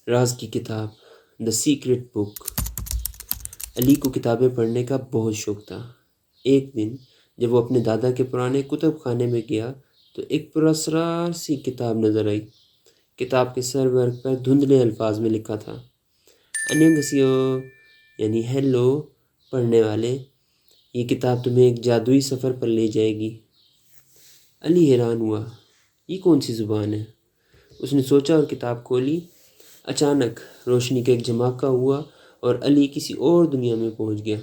راز کی کتاب دا سیکرٹ بک۔ علی کو کتابیں پڑھنے کا بہت شوق تھا۔ ایک دن جب وہ اپنے دادا کے پرانے کتب خانے میں گیا تو ایک پراسرار سی کتاب نظر آئی۔ کتاب کے سر ورق پر دھندلے الفاظ میں لکھا تھا، انیونگسیو یعنی ہیلو پڑھنے والے، یہ کتاب تمہیں ایک جادوئی سفر پر لے جائے گی۔ علی حیران ہوا، یہ کون سی زبان ہے؟ اس نے سوچا اور کتاب کھولی۔ اچانک روشنی کا ایک جھماکہ ہوا اور علی کسی اور دنیا میں پہنچ گیا۔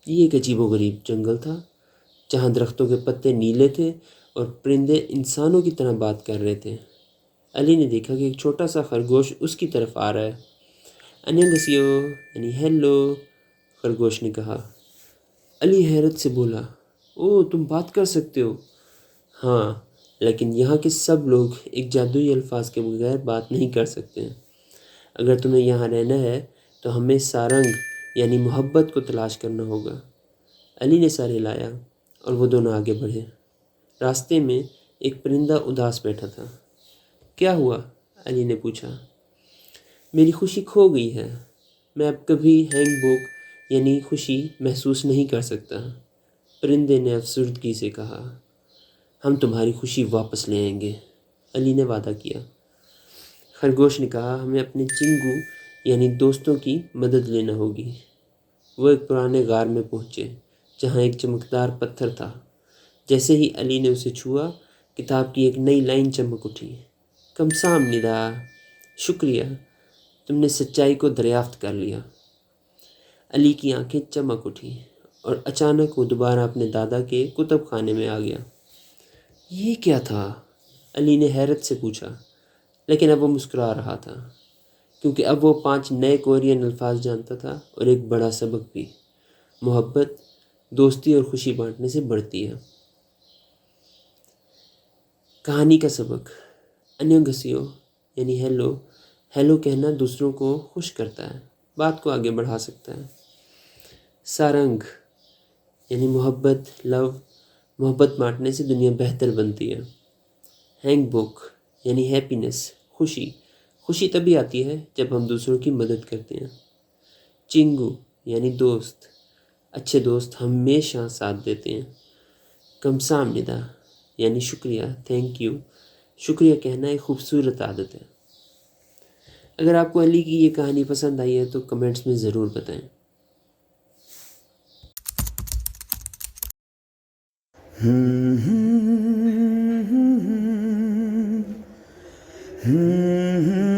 یہ ایک عجیب و غریب جنگل تھا جہاں درختوں کے پتے نیلے تھے اور پرندے انسانوں کی طرح بات کر رہے تھے۔ علی نے دیکھا کہ ایک چھوٹا سا خرگوش اس کی طرف آ رہا ہے۔ انینگسیو یعنی ہیلو، خرگوش نے کہا۔ علی حیرت سے بولا، او تم بات کر سکتے ہو؟ ہاں، لیکن یہاں کے سب لوگ ایک جادوئی الفاظ کے بغیر بات نہیں کر سکتے ہیں۔ اگر تمہیں یہاں رہنا ہے تو ہمیں سارنگ یعنی محبت کو تلاش کرنا ہوگا۔ علی نے سر ہلایا اور وہ دونوں آگے بڑھے۔ راستے میں ایک پرندہ اداس بیٹھا تھا۔ کیا ہوا؟ علی نے پوچھا۔ میری خوشی کھو گئی ہے، میں اب کبھی ہینگ بوک یعنی خوشی محسوس نہیں کر سکتا، پرندے نے افسردگی سے کہا۔ ہم تمہاری خوشی واپس لے آئیں گے، علی نے وعدہ کیا۔ خرگوش نے کہا، ہمیں اپنے چنگو یعنی دوستوں کی مدد لینا ہوگی۔ وہ ایک پرانے غار میں پہنچے جہاں ایک چمکدار پتھر تھا۔ جیسے ہی علی نے اسے چھوا، کتاب کی ایک نئی لائن چمک اٹھی، کمسام ندا، شکریہ، تم نے سچائی کو دریافت کر لیا۔ علی کی آنکھیں چمک اٹھیں اور اچانک وہ دوبارہ اپنے دادا کے کتب خانے میں آ گیا۔ یہ کیا تھا؟ علی نے حیرت سے پوچھا، لیکن اب وہ مسکرا رہا تھا کیونکہ اب وہ 5 نئے کورین الفاظ جانتا تھا اور ایک بڑا سبق بھی، محبت دوستی اور خوشی بانٹنے سے بڑھتی ہے۔ کہانی کا سبق، انینگسیو یعنی ہیلو، ہیلو کہنا دوسروں کو خوش کرتا ہے، بات کو آگے بڑھا سکتا ہے۔ سارنگ یعنی محبت، لو، محبت بانٹنے سے دنیا بہتر بنتی ہے۔ ہینگ بک یعنی ہیپینس، خوشی، خوشی تبھی آتی ہے جب ہم دوسروں کی مدد کرتے ہیں۔ چنگو یعنی دوست، اچھے دوست ہمیشہ ساتھ دیتے ہیں۔ کمسام ندا یعنی شکریہ، تھینک یو، شکریہ کہنا ایک خوبصورت عادت ہے۔ اگر آپ کو علی کی یہ کہانی پسند آئی ہے تو کمنٹس میں ضرور بتائیں۔ Hmm.